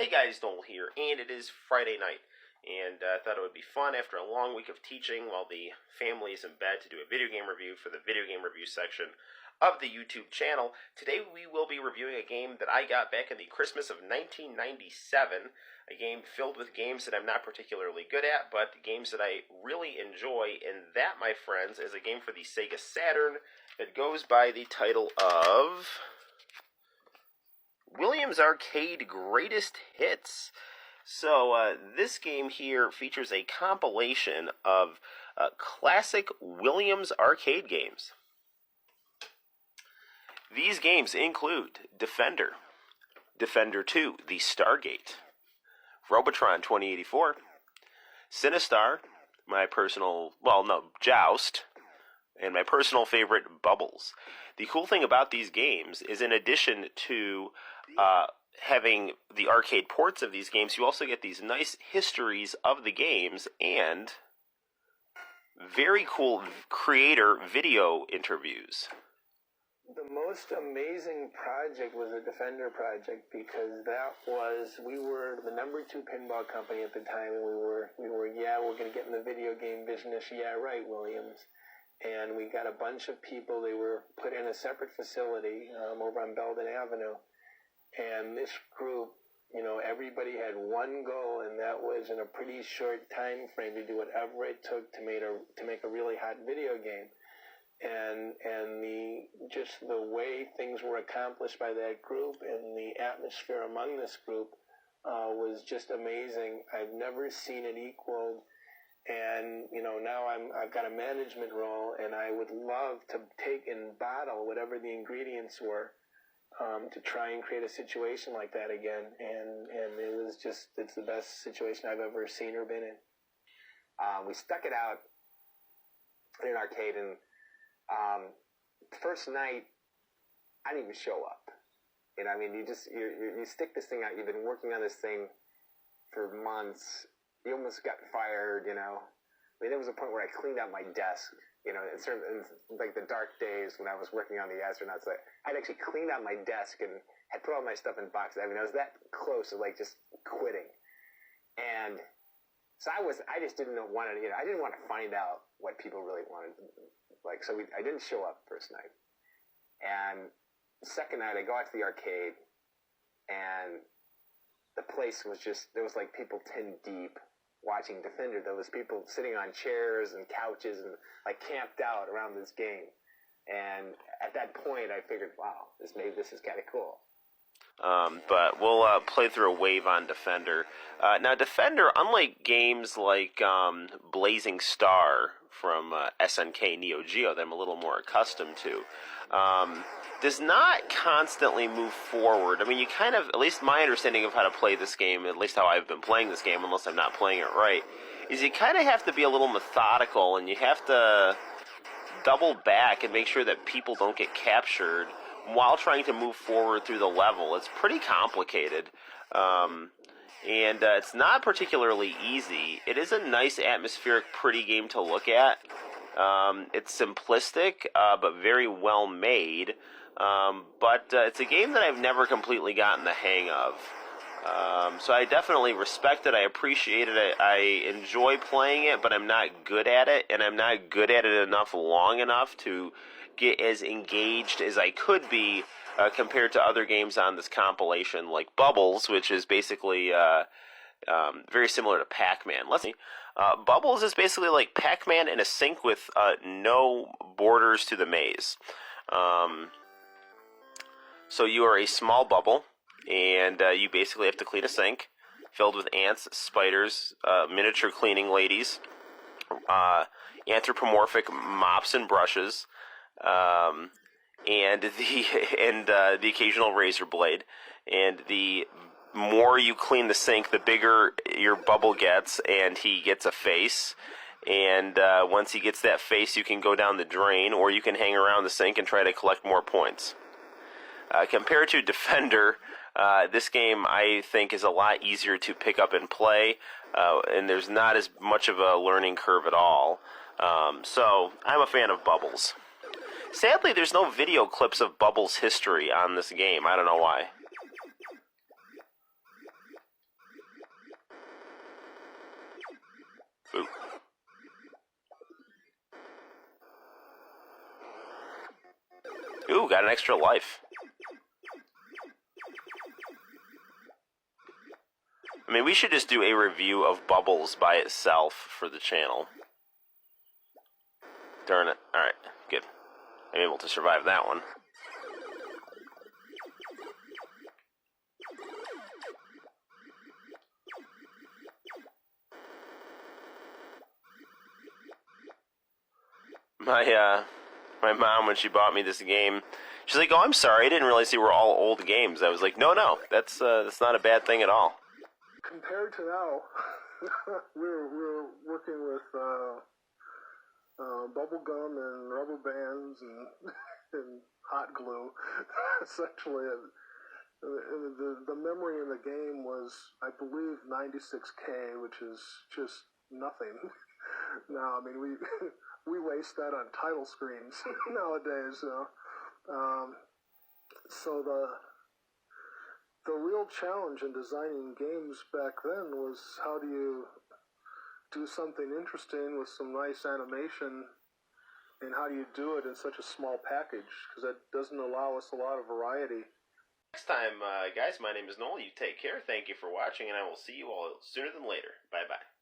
Hey guys, Noel here, and it is Friday night, and I thought it would be fun after a long week of teaching while the family is in bed to do a video game review for the video game review section of the YouTube channel. Today we will be reviewing a game that I got back in the Christmas of 1997, a game filled with games that I'm not particularly good at, but games that I really enjoy, and that, my friends, is a game for the Sega Saturn that goes by the title of Williams Arcade Greatest Hits. So this game here features a compilation of classic Williams arcade games. These games include Defender, Defender 2, The Stargate, Robotron 2084, Sinistar, Joust, and my personal favorite, Bubbles. The cool thing about these games is, in addition to having the arcade ports of these games, you also get these nice histories of the games and very cool creator video interviews. The most amazing project was the Defender project, because we were the number 2 pinball company at the time, and we're going to get in the video game business. Yeah, right, Williams. And we got a bunch of people. They were put in a separate facility over on Belden Avenue. And this group, everybody had one goal, and that was in a pretty short time frame to do whatever it took to make a really hot video game. And the way things were accomplished by that group and the atmosphere among this group was just amazing. I've never seen it equaled. And, now I've got a management role, and I would love to take and bottle whatever the ingredients were to try and create a situation like that again. And it's the best situation I've ever seen or been in. We stuck it out in an arcade, and first night, I didn't even show up. You stick this thing out. You've been working on this thing for months. You almost got fired, there was a point where I cleaned out my desk, in like the dark days when I was working on the astronauts. I'd actually cleaned out my desk and had put all my stuff in boxes. I was that close to just quitting. And so I just didn't want to, I didn't want to find out what people really wanted. I didn't show up first night. And the second night I go out to the arcade, and the place was there was people 10 deep watching Defender. There was people sitting on chairs and couches and camped out around this game. And at that point I figured, wow, this is kind of cool. But we'll play through a wave on Defender. Now, Defender, unlike games like Blazing Star from SNK Neo Geo that I'm a little more accustomed to, does not constantly move forward. You kind of, at least my understanding of how to play this game, at least how I've been playing this game, unless I'm not playing it right, is you kind of have to be a little methodical, and you have to double back and make sure that people don't get captured while trying to move forward through the level. It's pretty complicated, and it's not particularly easy. It is a nice, atmospheric, pretty game to look at. It's simplistic, but very well made. But it's a game that I've never completely gotten the hang of. So I definitely respect it. I appreciate it. I enjoy playing it, but I'm not good at it, and I'm not good at it long enough to get as engaged as I could be compared to other games on this compilation, like Bubbles, which is basically very similar to Pac-Man. Bubbles is basically like Pac-Man in a sink with no borders to the maze. So you are a small bubble, and you basically have to clean a sink filled with ants, spiders, miniature cleaning ladies, anthropomorphic mops and brushes, and the occasional razor blade. And the more you clean the sink, the bigger your bubble gets, and he gets a face. And once he gets that face, you can go down the drain, or you can hang around the sink and try to collect more points. Compared to Defender, this game, I think, is a lot easier to pick up and play, and there's not as much of a learning curve at all. So I'm a fan of Bubbles. Sadly, there's no video clips of Bubbles' history on this game. I don't know why. got an extra life. I mean, we should just do a review of Bubbles by itself for the channel. Darn it. Alright, good. I'm able to survive that one. My mom, when she bought me this game, she's like, "Oh, I'm sorry, I didn't realize they were all old games." I was like, "No, that's not a bad thing at all." Compared to now, we're working with bubble gum and rubber bands and and hot glue. Essentially, the memory in the game was, I believe, 96K, which is just nothing. Now, I mean, we waste that on title screens nowadays. So the real challenge in designing games back then was, how do you do something interesting with some nice animation, and how do you do it in such a small package? Because that doesn't allow us a lot of variety. Next time, guys, my name is Noel. You take care. Thank you for watching, and I will see you all sooner than later. Bye-bye.